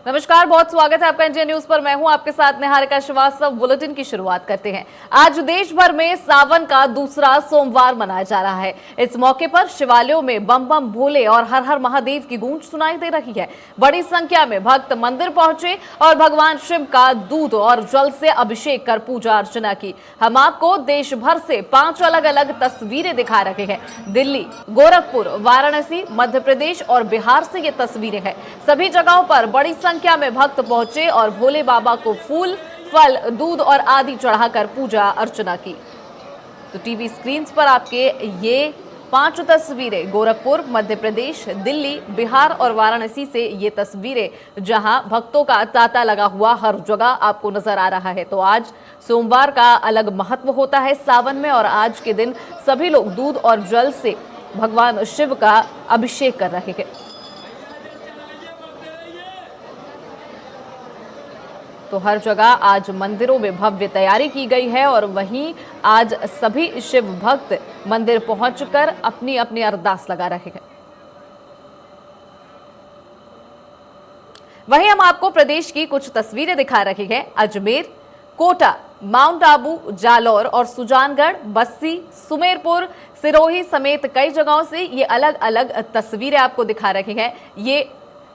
नमस्कार, बहुत स्वागत है आपका इंडिया न्यूज पर। मैं हूं आपके साथ निहारिका श्रीवास्तव। बुलेटिन की शुरुआत करते हैं। आज देश भर में सावन का दूसरा सोमवार मनाया जा रहा है। इस मौके पर शिवालयों में बम बम भोले और हर हर महादेव की गूंज सुनाई दे रही है। बड़ी संख्या में भक्त मंदिर पहुंचे और भगवान शिव का दूध और जल से अभिषेक कर पूजा अर्चना की। हम आपको देश भर से 5 अलग अलग तस्वीरें दिखा रहे हैं। दिल्ली, गोरखपुर, वाराणसी, मध्य प्रदेश और बिहार से ये तस्वीरें हैं। सभी जगहों पर बड़ी संख्या में भक्त पहुंचे और भोले बाबा को फूल, फल, दूध और आदि चढ़ाकर पूजा अर्चना की। तो टीवी स्क्रीन पर आपके ये 5 तस्वीरें गोरखपुर, मध्य प्रदेश, दिल्ली, बिहार और वाराणसी से ये तस्वीरें, जहां भक्तों का तांता लगा हुआ हर जगह आपको नजर आ रहा है। तो आज सोमवार का अलग महत्व होता है सावन में, और आज के दिन सभी लोग दूध और जल से भगवान शिव का अभिषेक कर रहे हैं। तो हर जगह आज मंदिरों में भव्य तैयारी की गई है और वहीं आज सभी शिव भक्त मंदिर पहुंचकर अपनी अपनी अरदास लगा रहे हैं। वहीं हम आपको प्रदेश की कुछ तस्वीरें दिखा रहे हैं। अजमेर, कोटा, माउंट आबू, जालौर और सुजानगढ़, बस्सी, सुमेरपुर, सिरोही समेत कई जगहों से ये अलग अलग तस्वीरें आपको दिखा रहे हैं। ये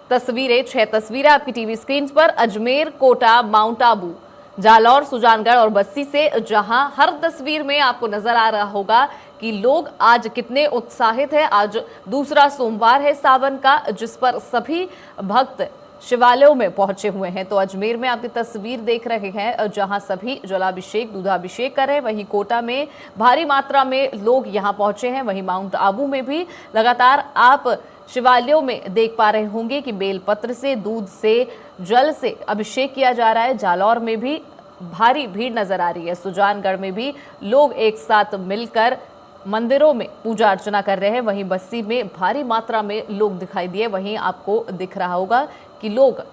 तस्वीरें 6 तस्वीरें आपकी टीवी स्क्रीन पर अजमेर, कोटा, माउंट आबू, जालौर, सुजानगढ़ और बस्सी से, जहां हर तस्वीर में आपको नजर आ रहा होगा कि लोग आज कितने उत्साहित हैं। आज दूसरा सोमवार है सावन का, जिस पर सभी भक्त शिवालयों में पहुंचे हुए हैं। तो अजमेर में आपकी तस्वीर देख रहे हैं जहां सभी जलाभिषेक, दूधाभिषेक कर रहे हैं। वहीं कोटा में भारी मात्रा में लोग यहां पहुंचे हैं। वहीं माउंट आबू में भी लगातार आप शिवालयों में देख पा रहे होंगे कि बेलपत्र से, दूध से, जल से अभिषेक किया जा रहा है। जालौर में भी भारी भीड़ नजर आ रही है। सुजानगढ़ में भी लोग एक साथ मिलकर मंदिरों में पूजा अर्चना कर रहे हैं। वहीं बस्सी में भारी मात्रा में लोग दिखाई दिए। वहीं आपको दिख रहा होगा कि लोग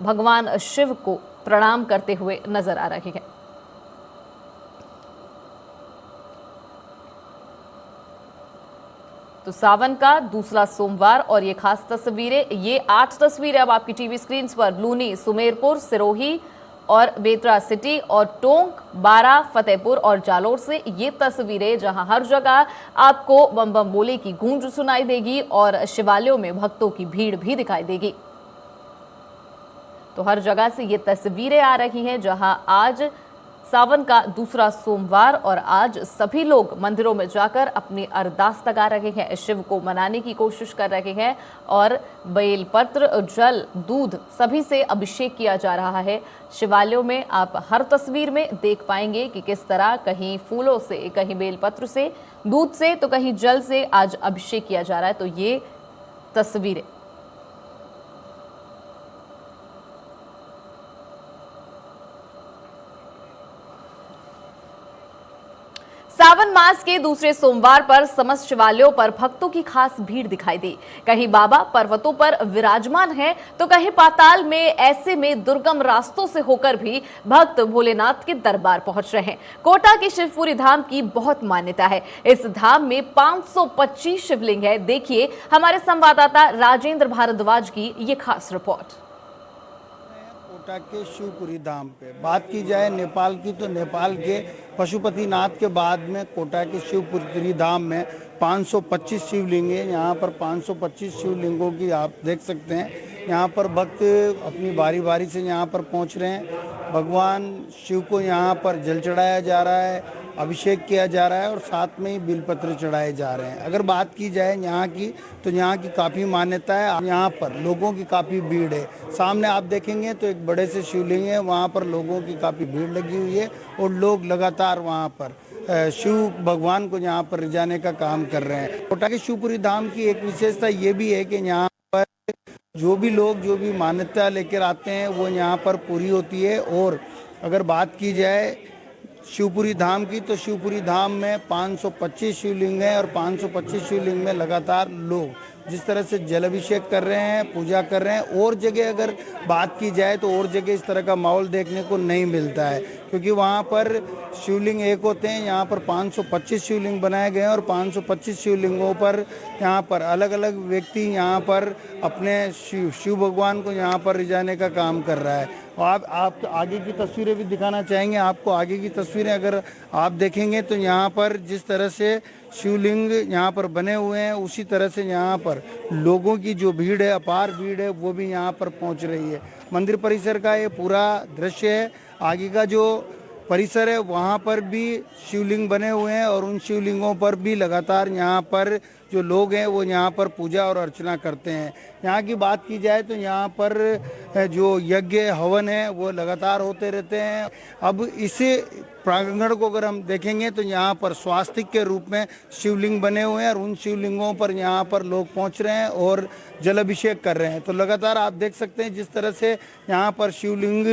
भगवान शिव को प्रणाम करते हुए नजर आ रहे हैं। तो सावन का दूसरा सोमवार और ये खास तस्वीरें, ये 8 तस्वीरें अब आपकी टीवी स्क्रीन पर लूनी, सुमेरपुर, सिरोही और बेतरा सिटी और टोंक, बारा, फतेहपुर और जालौर से ये तस्वीरें, जहां हर जगह आपको बम बम बोले की गूंज सुनाई देगी और शिवालयों में भक्तों की भीड़ भी दिखाई देगी। तो हर जगह से ये तस्वीरें आ रही हैं, जहां आज सावन का दूसरा सोमवार और आज सभी लोग मंदिरों में जाकर अपनी अरदास लगा रहे हैं, शिव को मनाने की कोशिश कर रहे हैं और बेलपत्र, जल, दूध सभी से अभिषेक किया जा रहा है। शिवालयों में आप हर तस्वीर में देख पाएंगे कि किस तरह कहीं फूलों से, कहीं बेलपत्र से, दूध से तो कहीं जल से आज अभिषेक किया जा रहा है। तो ये तस्वीरें सावन मास के दूसरे सोमवार पर समस्त शिवालयों पर भक्तों की खास भीड़ दिखाई दी। कहीं बाबा पर्वतों पर विराजमान हैं, तो कहीं पाताल में। ऐसे में दुर्गम रास्तों से होकर भी भक्त भोलेनाथ के दरबार पहुंच रहे हैं। कोटा के शिवपुरी धाम की बहुत मान्यता है। इस धाम में 525 शिवलिंग है। देखिए हमारे संवाददाता राजेंद्र भारद्वाज की ये खास रिपोर्ट। कोटा के शिवपुरी धाम पे बात की जाए नेपाल की, तो नेपाल के पशुपतिनाथ के बाद में कोटा के शिवपुरी धाम में 525 शिवलिंग है। यहाँ पर 525 शिवलिंगों की आप देख सकते हैं। यहाँ पर भक्त अपनी बारी बारी से यहाँ पर पहुँच रहे हैं। भगवान शिव को यहाँ पर जल चढ़ाया जा रहा है, अभिषेक किया जा रहा है और साथ में ही बिलपत्र चढ़ाए जा रहे हैं। अगर बात की जाए यहाँ की, तो यहाँ की काफ़ी मान्यता है। यहाँ पर लोगों की काफ़ी भीड़ है। सामने आप देखेंगे तो एक बड़े से शिवलिंग है, वहाँ पर लोगों की काफ़ी भीड़ लगी हुई है और लोग लगातार वहाँ पर शिव भगवान को यहाँ पर रिझाने का काम कर रहे हैं। कोटा के शिवपुरी धाम की एक विशेषता ये भी है कि यहाँ पर जो भी लोग जो भी मान्यता लेकर आते हैं वो यहाँ पर पूरी होती है। और अगर बात की जाए शिवपुरी धाम की, तो शिवपुरी धाम में 525 शिवलिंग हैं और 525 शिवलिंग में लगातार लोग जिस तरह से जल अभिषेक कर रहे हैं, पूजा कर रहे हैं। और जगह अगर बात की जाए तो और जगह इस तरह का माहौल देखने को नहीं मिलता है, क्योंकि वहाँ पर शिवलिंग एक होते हैं। यहाँ पर 525 शिवलिंग बनाए गए हैं और 525 शिवलिंगों पर यहाँ पर अलग अलग व्यक्ति यहाँ पर अपने शिव भगवान को यहाँ पर रिझाने का काम कर रहा है। और आप आगे की तस्वीरें भी दिखाना चाहेंगे। आपको आगे की तस्वीरें अगर आप देखेंगे तो यहाँ पर जिस तरह से शिवलिंग यहाँ पर बने हुए हैं, उसी तरह से यहाँ पर लोगों की जो भीड़ है, अपार भीड़ है, वो भी यहाँ पर पहुँच रही है। मंदिर परिसर का ये पूरा दृश्य है। आगे का जो परिसर है वहाँ पर भी शिवलिंग बने हुए हैं और उन शिवलिंगों पर भी लगातार यहाँ पर जो लोग हैं वो यहाँ पर पूजा और अर्चना करते हैं। यहाँ की बात की जाए तो यहाँ पर जो यज्ञ हवन है वो लगातार होते रहते हैं। अब इस प्रांगण को अगर हम देखेंगे तो यहाँ पर स्वास्तिक के रूप में शिवलिंग बने हुए हैं और उन शिवलिंगों पर यहाँ पर लोग पहुँच रहे हैं और जल अभिषेक कर रहे हैं। तो लगातार आप देख सकते हैं जिस तरह से यहाँ पर शिवलिंग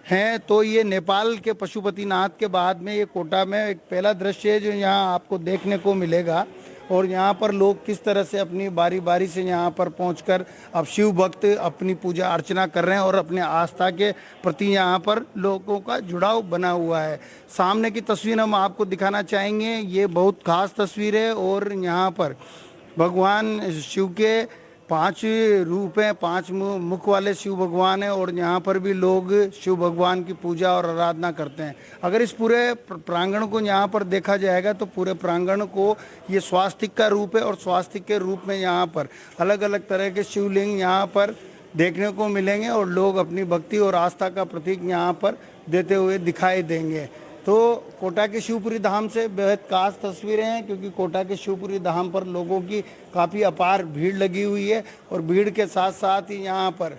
हैं। तो ये नेपाल के पशुपतिनाथ के बाद में ये कोटा में एक पहला दृश्य है जो यहाँ आपको देखने को मिलेगा। और यहाँ पर लोग किस तरह से अपनी बारी बारी से यहाँ पर पहुंचकर अब शिव भक्त अपनी पूजा अर्चना कर रहे हैं और अपने आस्था के प्रति यहाँ पर लोगों का जुड़ाव बना हुआ है। सामने की तस्वीर हम आपको दिखाना चाहेंगे। ये बहुत खास तस्वीर है और यहाँ पर भगवान शिव के 5 रूप हैं, 5 मुख वाले शिव भगवान हैं और यहाँ पर भी लोग शिव भगवान की पूजा और आराधना करते हैं। अगर इस पूरे प्रांगण को यहाँ पर देखा जाएगा तो पूरे प्रांगण को ये स्वास्तिक का रूप है और स्वास्तिक के रूप में यहाँ पर अलग अलग तरह के शिवलिंग यहाँ पर देखने को मिलेंगे और लोग अपनी भक्ति और आस्था का प्रतीक यहाँ पर देते हुए दिखाई देंगे। तो कोटा के शिवपुरी धाम से बेहद खास तस्वीरें हैं, क्योंकि कोटा के शिवपुरी धाम पर लोगों की काफ़ी अपार भीड़ लगी हुई है और भीड़ के साथ साथ ही यहाँ पर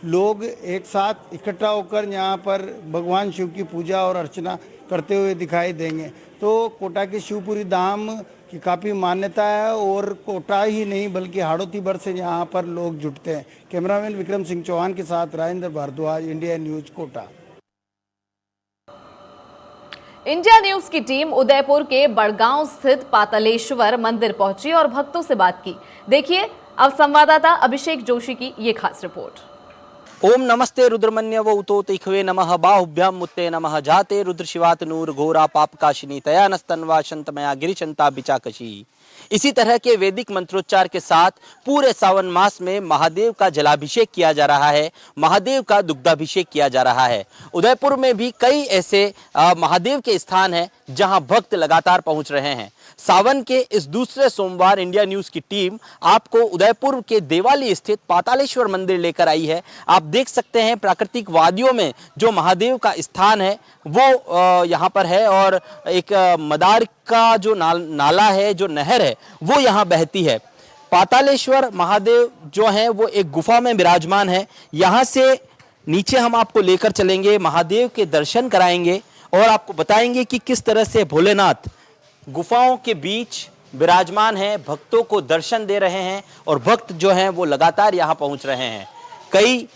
लोग एक साथ इकट्ठा होकर यहाँ पर भगवान शिव की पूजा और अर्चना करते हुए दिखाई देंगे। तो कोटा के शिवपुरी धाम की काफ़ी मान्यता है और कोटा ही नहीं बल्कि हाड़ौती भर से यहाँ पर लोग जुटते हैं। कैमरामैन विक्रम सिंह चौहान के साथ Rajendra Bharadwaj, India News, Kota. India News की टीम उदयपुर के बड़गांव स्थित पातालेश्वर मंदिर पहुंची और भक्तों से बात की। देखिए अब संवाददाता अभिषेक जोशी की ये खास रिपोर्ट। ओम नमस्ते रुद्रमन्य वो उतो तिखवे नमः बाहुभ्याम मुत्ते नमः जाते रुद्र शिवात नूर घोरा पाप काशिनी तया नस्तन्वा शंतमया गिरिशंता बिचाकशी। इसी तरह के वैदिक मंत्रोच्चार के साथ पूरे सावन मास में महादेव का जलाभिषेक किया जा रहा है, महादेव का दुग्धाभिषेक किया जा रहा है। उदयपुर में भी कई ऐसे महादेव के स्थान हैं जहां भक्त लगातार पहुंच रहे हैं। सावन के इस दूसरे सोमवार इंडिया न्यूज की टीम आपको उदयपुर के देवाली स्थित पातालेश्वर मंदिर लेकर आई है। आप देख सकते हैं प्राकृतिक वादियों में जो महादेव का स्थान है वो यहाँ पर है और एक मदार का जो नाला है, जो नहर है, वो यहाँ बहती है। पातालेश्वर महादेव जो हैं वो एक गुफा में विराजमान है। यहाँ से नीचे हम आपको लेकर चलेंगे, महादेव के दर्शन कराएंगे और आपको बताएंगे कि किस तरह से भोलेनाथ गुफाओं के बीच विराजमान है, भक्तों को दर्शन दे रहे हैं और भक्त जो हैं वो लगातार यहाँ पहुँच रहे हैं। कई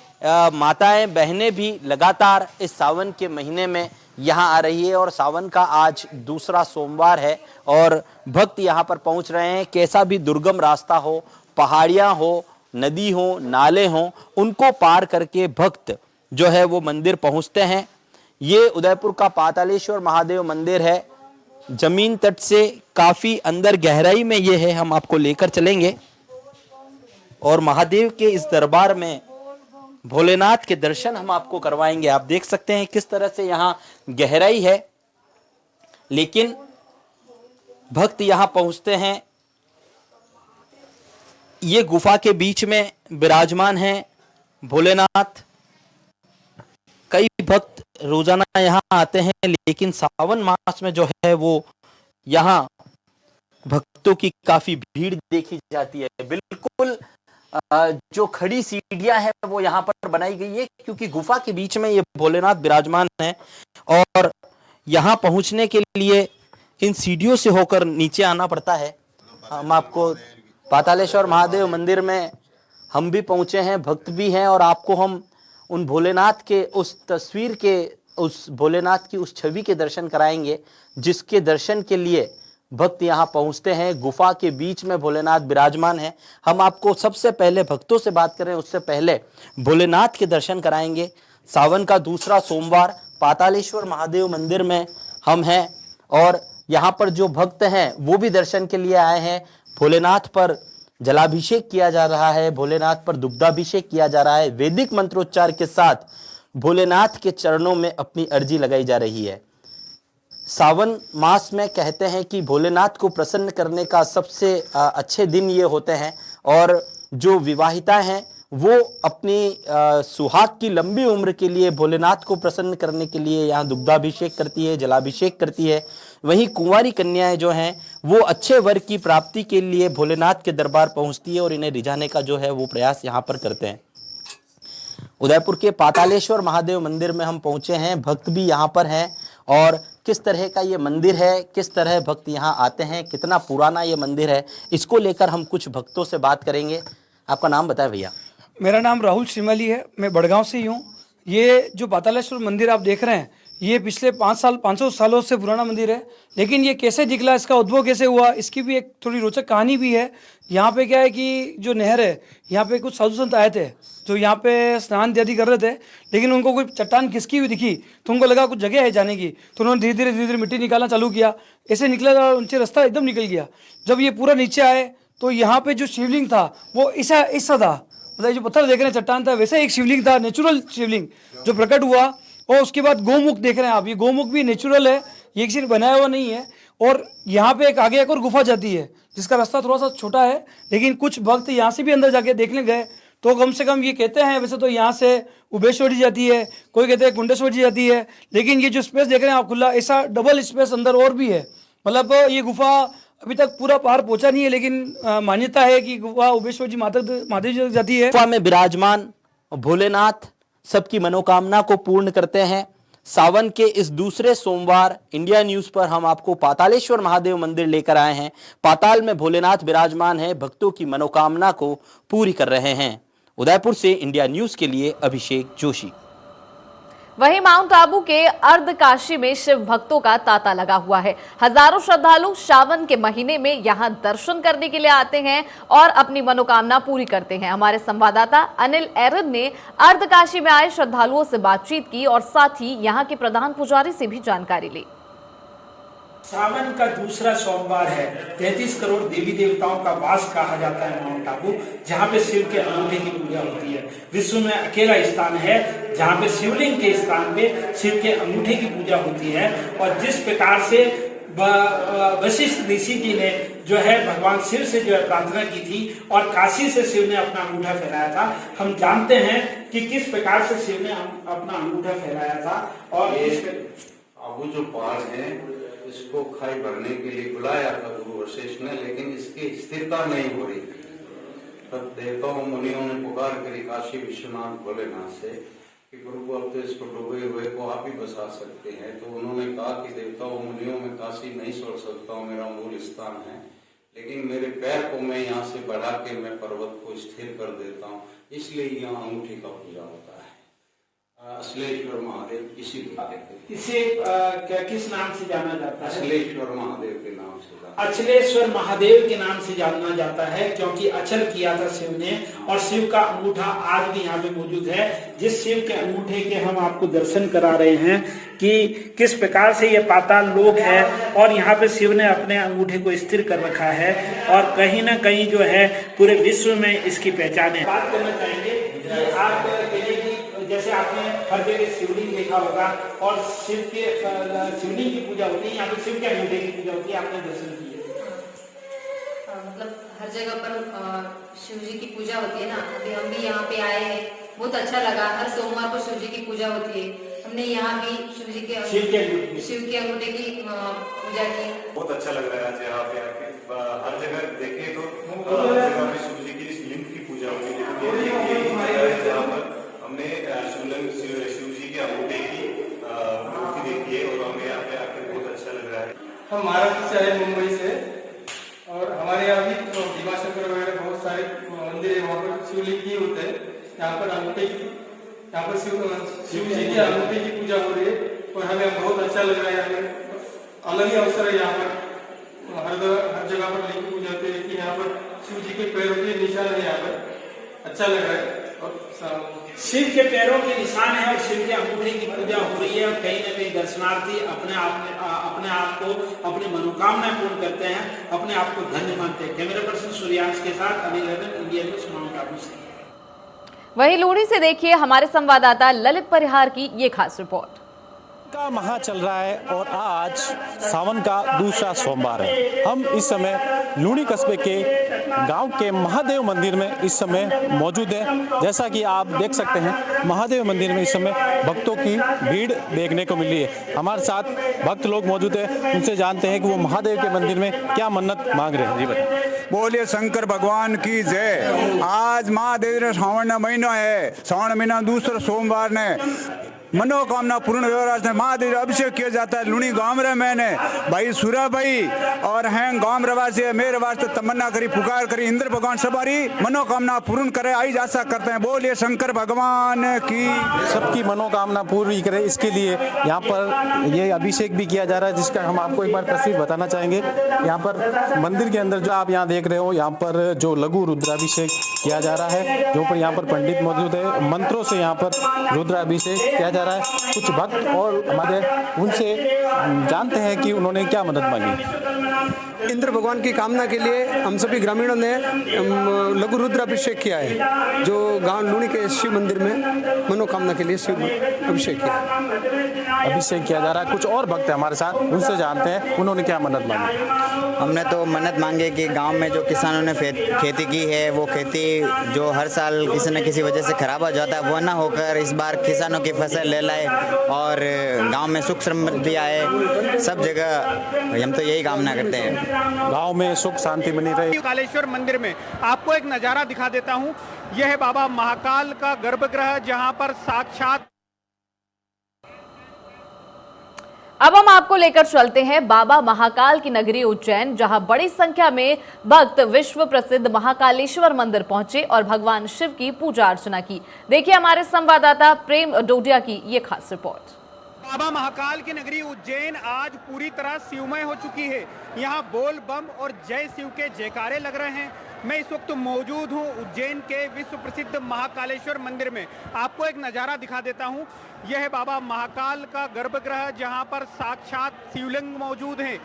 माताएं बहनें भी लगातार इस सावन के महीने में यहाँ आ रही है और सावन का आज दूसरा सोमवार है और भक्त यहाँ पर पहुँच रहे हैं। कैसा भी दुर्गम रास्ता हो, पहाड़ियाँ हो, नदी हो, नाले हों, उनको पार करके भक्त जो है वो मंदिर पहुँचते हैं। ये उदयपुर का पातालेश्वर महादेव मंदिर है। जमीन तट से काफी अंदर गहराई में ये है, हम आपको लेकर चलेंगे और महादेव के इस दरबार में भोलेनाथ के दर्शन हम आपको करवाएंगे। आप देख सकते हैं किस तरह से यहाँ गहराई है, लेकिन भक्त यहाँ पहुँचते हैं। ये गुफा के बीच में विराजमान है भोलेनाथ। कई भक्त रोजाना यहाँ आते हैं, लेकिन सावन मास में जो है वो यहाँ भक्तों की काफी भीड़ देखी जाती है। बिल्कुल जो खड़ी सीढ़ियां हैं वो यहाँ पर बनाई गई है, क्योंकि गुफा के बीच में ये भोलेनाथ विराजमान है और यहाँ पहुँचने के लिए इन सीढ़ियों से होकर नीचे आना पड़ता है। हम आपको पातालेश्वर महादेव मंदिर में हम भी पहुँचे हैं, भक्त भी हैं और आपको हम उन भोलेनाथ के उस तस्वीर के, उस भोलेनाथ की उस छवि के दर्शन कराएंगे जिसके दर्शन के लिए भक्त यहाँ पहुँचते हैं। गुफा के बीच में भोलेनाथ विराजमान है। हम आपको सबसे पहले भक्तों से बात करें उससे पहले भोलेनाथ के दर्शन कराएंगे। सावन का दूसरा सोमवार पातालेश्वर महादेव मंदिर में हम हैं और यहाँ पर जो भक्त हैं वो भी दर्शन के लिए आए हैं। भोलेनाथ पर जलाभिषेक किया जा रहा है, भोलेनाथ पर दुग्धाभिषेक किया जा रहा है। वैदिक मंत्रोच्चार के साथ भोलेनाथ के चरणों में अपनी अर्जी लगाई जा रही है। सावन मास में कहते हैं कि भोलेनाथ को प्रसन्न करने का सबसे अच्छे दिन ये होते हैं और जो विवाहिता हैं वो अपनी सुहाग की लंबी उम्र के लिए भोलेनाथ को प्रसन्न करने के लिए यहाँ दुग्धाभिषेक करती है, जलाभिषेक करती है। वहीं कुंवारी कन्याएं जो हैं वो अच्छे वर की प्राप्ति के लिए भोलेनाथ के दरबार पहुँचती है और इन्हें रिझाने का जो है वो प्रयास यहाँ पर करते हैं। उदयपुर के पातालेश्वर महादेव मंदिर में हम पहुंचे हैं, भक्त भी यहाँ पर हैं और किस तरह का ये मंदिर है, किस तरह भक्त यहाँ आते हैं, कितना पुराना ये मंदिर है, इसको लेकर हम कुछ भक्तों से बात करेंगे। आपका नाम बताएं भैया। मेरा नाम राहुल श्रीमाली है, मैं बड़गांव से ही हूँ। ये जो पातालेश्वर मंदिर आप देख रहे हैं ये पिछले 500 सालों से पुराना मंदिर है, लेकिन ये कैसे निकला, इसका उद्भव कैसे हुआ, इसकी भी एक थोड़ी रोचक कहानी भी है। यहाँ पे क्या है कि जो नहर है यहाँ पे कुछ साधु संत आए थे जो यहाँ पे स्नान इत्यादि कर रहे थे, लेकिन उनको कोई चट्टान खिसकी हुई दिखी तो उनको लगा कुछ जगह है जाने की, तो उन्होंने धीरे धीरे मिट्टी निकालना चालू किया। ऐसे निकला उनसे रास्ता एकदम निकल गया। जब ये पूरा नीचे आए तो यहाँ पे जो शिवलिंग था वो ऐसा था, मतलब जो पत्थर देख रहे हैं चट्टान था वैसे एक शिवलिंग था, नेचुरल शिवलिंग जो प्रकट हुआ। और उसके बाद गौमुख देख रहे हैं आप, ये गौमुख भी नेचुरल है, ये किसी ने बनाया हुआ नहीं है। और यहाँ पे आगे एक और गुफा जाती है जिसका रास्ता थोड़ा सा छोटा है, लेकिन कुछ भक्त यहाँ से भी अंदर जाके देखने गए तो कम से कम ये कहते हैं, वैसे तो यहाँ से उबेश्वरी जाती है, कोई कहते हैं कुंडेश्वरी जाती है, लेकिन ये जो स्पेस देख रहे हैं आप खुला, ऐसा डबल स्पेस अंदर और भी है। मतलब ये गुफा अभी तक पूरा पार पहुंचा नहीं है, लेकिन मान्यता है कि गुफा उबेश्वर जी महादेव जी जाती है। गुफा में विराजमान भोलेनाथ सबकी मनोकामना को पूर्ण करते हैं। सावन के इस दूसरे सोमवार इंडिया न्यूज पर हम आपको पातालेश्वर महादेव मंदिर लेकर आए हैं। पाताल में भोलेनाथ विराजमान है, भक्तों की मनोकामना को पूरी कर रहे हैं। उदयपुर से इंडिया न्यूज के लिए अभिषेक जोशी। वहीं माउंट आबू के अर्धकाशी में शिव भक्तों का तांता लगा हुआ है। हजारों श्रद्धालु सावन के महीने में यहां दर्शन करने के लिए आते हैं और अपनी मनोकामना पूरी करते हैं। हमारे संवाददाता अनिल एरन ने अर्धकाशी में आए श्रद्धालुओं से बातचीत की और साथ ही यहां के प्रधान पुजारी से भी जानकारी ली। सावन का दूसरा सोमवार है। 33 करोड़ देवी देवताओं का वास कहा जाता है माउंट आबू, जहाँ पे शिव के अंगूठे की पूजा होती है। विश्व में अकेला स्थान है जहाँ पे शिवलिंग के स्थान पे शिव के अंगूठे की पूजा होती है। और जिस प्रकार से वशिष्ठ ऋषि जी ने जो है भगवान शिव से जो है प्रार्थना की थी और काशी से शिव ने अपना अंगूठा फहराया था, हम जानते हैं कि किस प्रकार से शिव ने अपना अंगूठा फहराया था। और आबू जो पहाड़ है इसको खाई भरने के लिए बुलाया था गुरु वशिष्ठ ने, लेकिन इसकी स्थिरता नहीं हो रही थी। तब देवताओं मुनियों ने पुकार करी काशी विश्वनाथ भोलेनाथ से कि गुरु अब तो इसको डूबे हुए को आप ही बचा सकते हैं। तो उन्होंने कहा कि देवताओं मुनियों में काशी नहीं छोड़ सकता हूँ, मेरा मूल स्थान है, लेकिन मेरे पैर को मैं यहाँ से बढ़ा के मैं पर्वत को स्थिर कर देता हूँ, इसलिए यहाँ अंगूठी का पूजा होता है। अचलेश्वर महादेव इसे किस नाम से जाना जाता है? अचलेश्वर महादेव के नाम से। अचलेश्वर महादेव के नाम से जाना जाता है क्योंकि अचल किया था शिव ने, और शिव का अंगूठा आज भी यहाँ पे मौजूद है। जिस शिव के अंगूठे के हम आपको दर्शन करा रहे हैं कि किस प्रकार से ये पाताल लोक है और यहाँ पे शिव ने अपने अंगूठे को स्थिर कर रखा है और कहीं ना कहीं जो है पूरे विश्व में इसकी पहचान है। बात करना चाहेंगे कि आप जैसे आपने हर जगह शिवलिंग देखा होगा और शिव के शिवलिंग की पूजा होती है, यहाँ पे शिव के अंगूठे की पूजा होती है, आपने दर्शन किए? मतलब हर जगह पर शिव जी की पूजा होती है ना। अभी हम भी यहाँ पे आए हैं, बहुत अच्छा लगा। हर सोमवार को शिव जी की पूजा होती है, हमने यहाँ भी शिव जी के शिव के अंगूठे की पूजा की। बहुत अच्छा लग रहा है आज यहाँ पे आके। हर जगह देखे तो हर जगह पे शिव जी की लिंग की पूजा होती है, जहाँ पर हमने शिव जी के अंगूठे की मूर्ति देखी है और हमें यहाँ पे आकर बहुत अच्छा लग रहा है। हम महाराष्ट्र से आए, मुंबई से, और हमारे यहाँ भी भीमा शंकर वगैरह बहुत सारे मंदिर है, वहाँ पर शिवलिंग ही होते हैं। यहाँ पर अंगूठे की, यहाँ पर शिव जी के अंगूठे की पूजा हो रही है और हमें बहुत अच्छा लग रहा है। यहाँ पर अलग ही अवसर है, यहाँ पर हर जगह पर लिंग पूजा होती है कि यहाँ पर शिव जी के पैरों के निशान है, यहाँ पर अच्छा लग रहा है। शिव के पैरों के निशान है और शिव के अंगूठे की पूजा हो रही है और कहीं ना कहीं दर्शनार्थी अपने आप को अपनी मनोकामनाएं पूर्ण करते हैं, अपने आप को धन्य मानते हैं। कैमरा पर्सन सूर्यांश के साथ अनिल रतन, इंडिया न्यूज, माउंट आबू से। वहीं लूणी से देखिए हमारे संवाददाता ललित परिहार की ये खास रिपोर्ट। का माह चल रहा है और आज सावन का दूसरा सोमवार है। हम इस समय लूणी कस्बे के गांव के महादेव मंदिर में इस समय मौजूद हैं। जैसा कि आप देख सकते हैं महादेव मंदिर में इस समय भक्तों की भीड़ देखने को मिल रही है। हमारे साथ भक्त लोग मौजूद हैं, उनसे जानते हैं कि वो महादेव के मंदिर में क्या मन्नत मांग रहे हैं। जी बताइए। बोलिए शंकर भगवान की जय। आज महादेव श्रावण महीना है, श्रावण महीना दूसरा सोमवार ने मनोकामना पूर्ण व्यवहार से महादेव अभिषेक किया जाता है। लूणी गांव रे मैंने भाई सुरा भाई और हैं गांव रवासी है, मेरे वास्ते तमन्ना करी पुकार करी इंद्र भगवान सबारी मनोकामना पूर्ण करे, आई आशा करते हैं। बोलिए शंकर भगवान की। सबकी मनोकामना पूरी करे, इसके लिए यहाँ पर ये अभिषेक भी किया जा रहा है, जिसका हम आपको एक बार तस्वीर बताना चाहेंगे। यहाँ पर मंदिर के अंदर जो आप यहाँ देख रहे हो, यहाँ पर जो लघु रुद्राभिषेक किया जा रहा है, जो पर यहाँ पर पंडित मौजूद है, मंत्रों से यहाँ पर रुद्राभिषेक किया जा रहा है। कुछ भक्त और हमारे उनसे जानते हैं कि उन्होंने क्या मदद मांगी। इंद्र भगवान की कामना के लिए हम सभी ग्रामीणों ने लघु रुद्राभिषेक किया है, जो गांव लूणी के शिव मंदिर में मनोकामना के लिए शिव अभिषेक किया अभिषेक किया जा रहा है। कुछ और भक्त हैं हमारे साथ, उनसे जानते हैं उन्होंने क्या मदद मांगी। हमने तो मन्नत मांगे कि गांव में जो किसानों ने खेती की है, वो खेती जो हर साल किसी न किसी वजह से खराब हो जाता है, वो ना होकर इस बार किसानों की फसल ले लाए और गांव में सुख समृद्धि आए। सब जगह हम तो यही कामना करते हैं, गांव में सुख शांति बनी रहे। कालेश्वर मंदिर में आपको एक नजारा दिखा देता हूं। यह है बाबा महाकाल का गर्भगृह, जहां पर साक्षात। अब हम आपको लेकर चलते हैं बाबा महाकाल की नगरी उज्जैन, जहां बड़ी संख्या में भक्त विश्व प्रसिद्ध महाकालेश्वर मंदिर पहुंचे और भगवान शिव की पूजा अर्चना की। देखिए हमारे संवाददाता प्रेम डोडिया की ये खास रिपोर्ट। बाबा महाकाल की नगरी उज्जैन आज पूरी तरह शिवमय हो चुकी है। यहाँ बोल बम और जय शिव के जयकारे लग रहे हैं। मैं इस वक्त मौजूद हूँ उज्जैन के विश्व प्रसिद्ध महाकालेश्वर मंदिर में। आपको एक नज़ारा दिखा देता हूँ। यह है बाबा महाकाल का गर्भगृह, जहाँ पर साक्षात शिवलिंग मौजूद है।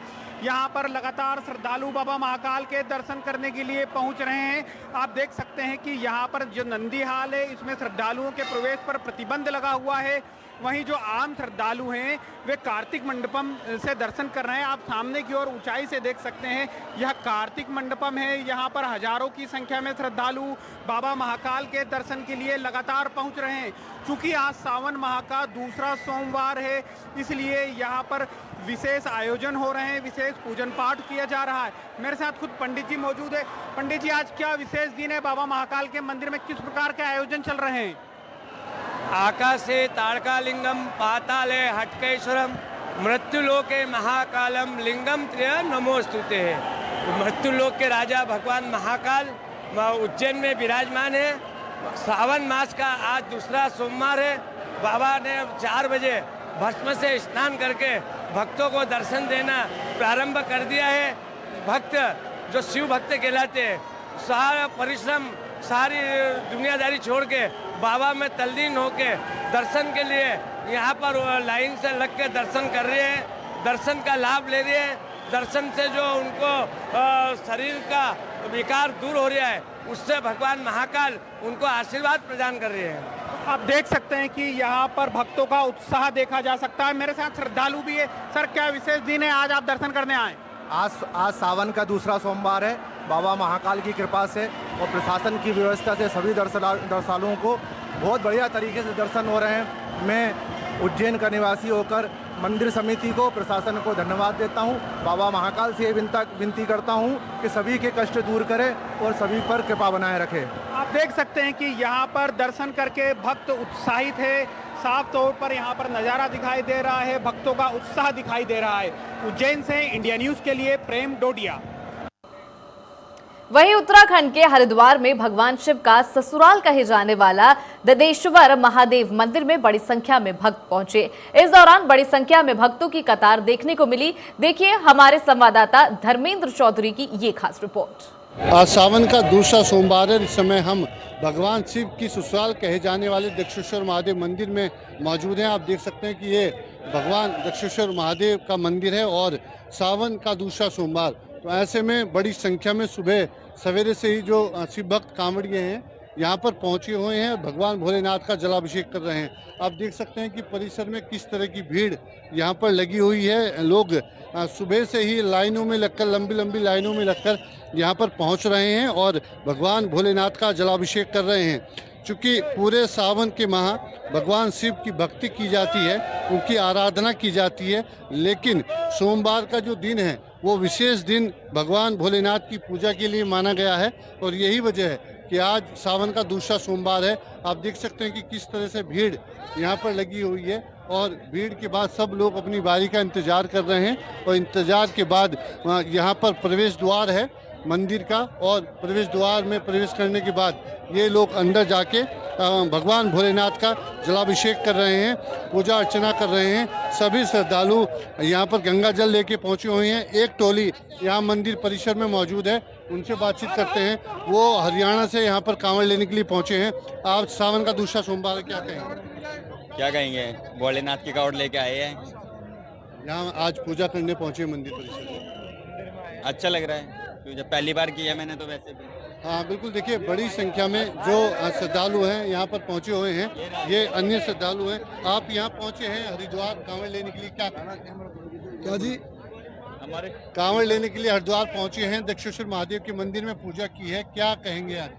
यहाँ पर लगातार श्रद्धालु बाबा महाकाल के दर्शन करने के लिए पहुँच रहे हैं। आप देख सकते हैं कि यहाँ पर जो नंदी हाल है, इसमें श्रद्धालुओं के प्रवेश पर प्रतिबंध लगा हुआ है। वहीं जो आम श्रद्धालु हैं वे कार्तिक मंडपम से दर्शन कर रहे हैं। आप सामने की ओर ऊंचाई से देख सकते हैं, यह कार्तिक मंडपम है। यहाँ पर हजारों की संख्या में श्रद्धालु बाबा महाकाल के दर्शन के लिए लगातार पहुँच रहे हैं। चूँकि आज सावन माह का दूसरा सोमवार है, इसलिए यहाँ पर विशेष आयोजन हो रहे हैं, विशेष पूजन पाठ किया जा रहा है। मेरे साथ खुद पंडित जी मौजूद है। पंडित जी, आज क्या विशेष दिन है बाबा महाकाल के मंदिर में, किस प्रकार के आयोजन चल रहे हैं? आकाशे ताड़कालिंगम पाताले हटकेश्वरम मृत्युलोके महाकालम लिंगम त्रिय नमोस्तुते है। मृत्युलोक के राजा भगवान महाकाल उज्जैन में विराजमान है। सावन मास का आज दूसरा सोमवार है। बाबा ने 4 बजे भस्म से स्नान करके भक्तों को दर्शन देना प्रारंभ कर दिया है। भक्त जो शिव भक्त कहलाते हैं, सारा परिश्रम सारी दुनियादारी छोड़ के बाबा में तल्लीन होके दर्शन के लिए यहाँ पर लाइन से लग के दर्शन कर रहे हैं, दर्शन का लाभ ले रहे हैं। दर्शन से जो उनको शरीर का विकार दूर हो रहा है, उससे भगवान महाकाल उनको आशीर्वाद प्रदान कर रहे हैं। आप देख सकते हैं कि यहाँ पर भक्तों का उत्साह देखा जा सकता है। मेरे साथ श्रद्धालु भी है। सर, क्या विशेष दिन है, आज आप दर्शन करने आए? आज सावन का दूसरा सोमवार है। बाबा महाकाल की कृपा से और प्रशासन की व्यवस्था से सभी दर्शनालुओं को बहुत बढ़िया तरीके से दर्शन हो रहे हैं। मैं उज्जैन का निवासी होकर मंदिर समिति को, प्रशासन को धन्यवाद देता हूं। बाबा महाकाल से विनती करता हूं कि सभी के कष्ट दूर करें और सभी पर कृपा बनाए रखें। आप देख सकते हैं कि यहाँ पर दर्शन करके भक्त उत्साहित है। साफ तौर पर यहाँ पर नज़ारा दिखाई दे रहा है, भक्तों का उत्साह दिखाई दे रहा है। उज्जैन से इंडिया न्यूज़ के लिए प्रेम डोडिया। वहीं उत्तराखंड के हरिद्वार में भगवान शिव का ससुराल कहे जाने वाला ददेश्वर महादेव मंदिर में बड़ी संख्या में भक्त पहुंचे। इस दौरान बड़ी संख्या में भक्तों की कतार देखने को मिली। देखिए हमारे संवाददाता धर्मेंद्र चौधरी की ये खास रिपोर्ट। आज सावन का दूसरा सोमवार है। इस समय हम भगवान शिव की ससुराल कहे जाने वाले दक्षेश्वर महादेव मंदिर में मौजूद हैं। आप देख सकते हैं कि ये भगवान दक्षेश्वर महादेव का मंदिर है और सावन का दूसरा सोमवार, तो ऐसे में बड़ी संख्या में सुबह सवेरे से ही जो शिव भक्त कांवड़िए हैं यहाँ पर पहुँचे हुए हैं, भगवान भोलेनाथ का जलाभिषेक कर रहे हैं। आप देख सकते हैं कि परिसर में किस तरह की भीड़ यहाँ पर लगी हुई है। लोग सुबह से ही लाइनों में लगकर, लंबी लंबी लाइनों में लगकर यहाँ पर पहुँच रहे हैं और भगवान भोलेनाथ का जलाभिषेक कर रहे हैं। चूँकि पूरे सावन के माह भगवान शिव की भक्ति की जाती है, उनकी आराधना की जाती है, लेकिन सोमवार का जो दिन है वो विशेष दिन भगवान भोलेनाथ की पूजा के लिए माना गया है और यही वजह है कि आज सावन का दूसरा सोमवार है। आप देख सकते हैं कि किस तरह से भीड़ यहाँ पर लगी हुई है और भीड़ के बाद सब लोग अपनी बारी का इंतज़ार कर रहे हैं और इंतज़ार के बाद यहाँ पर प्रवेश द्वार है मंदिर का और प्रवेश द्वार में प्रवेश करने के बाद ये लोग अंदर जाके भगवान भोलेनाथ का जलाभिषेक कर रहे हैं, पूजा अर्चना कर रहे हैं। सभी श्रद्धालु यहाँ पर गंगा जल लेके पहुँचे हुए हैं। एक टोली यहाँ मंदिर परिसर में मौजूद है, उनसे बातचीत करते हैं। वो हरियाणा से यहाँ पर कांवड़ लेने के लिए पहुँचे हैं। आज सावन का दूसरा सोमवार है, क्या कहेंगे? क्या कहेंगे, भोलेनाथ की कांवड़ लेके आए हैं, यहाँ आज पूजा करने पहुँचे मंदिर परिसर में। अच्छा लग रहा है, क्योंकि जब पहली बार किया मैंने तो वैसे भी। हाँ बिल्कुल, देखिए बड़ी संख्या में जो श्रद्धालु हैं यहाँ पर पहुँचे हुए हैं, ये अन्य श्रद्धालु हैं। आप यहाँ पहुँचे हैं हरिद्वार कांवड़ लेने के लिए, क्या जी हमारे कांवड़ लेने के लिए हरिद्वार पहुँचे हैं, दक्षेश्वर महादेव के मंदिर में पूजा की है, क्या कहेंगे आज?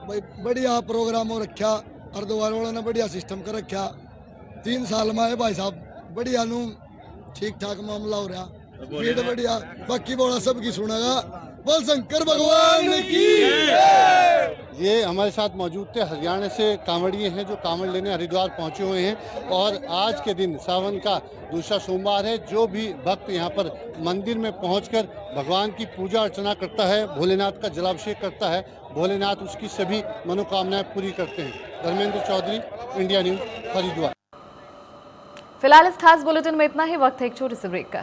भाई बढ़िया प्रोग्राम हो रखा, हरिद्वार वालों ने बढ़िया सिस्टम कर रखा। 3 साल में है भाई साहब, बढ़िया नू ठीक ठाक मामला हो रहा, भीड़ बढ़िया, बाकी बोला सबकी सुनेगा, बोल शंकर भगवान की। ये हमारे साथ मौजूद थे, हरियाणा से कांवड़िए हैं जो कांवड़ लेने हरिद्वार पहुंचे हुए हैं और आज के दिन सावन का दूसरा सोमवार है। जो भी भक्त यहाँ पर मंदिर में पहुंचकर भगवान की पूजा अर्चना करता है, भोलेनाथ का जलाभिषेक करता है, भोलेनाथ उसकी सभी मनोकामनाएं पूरी करते हैं। Dharmendra Chaudhary, India News, Haridwar. फिलहाल इस खास बुलेटिन में इतना ही। वक्त है एक छोटे से ब्रेक का।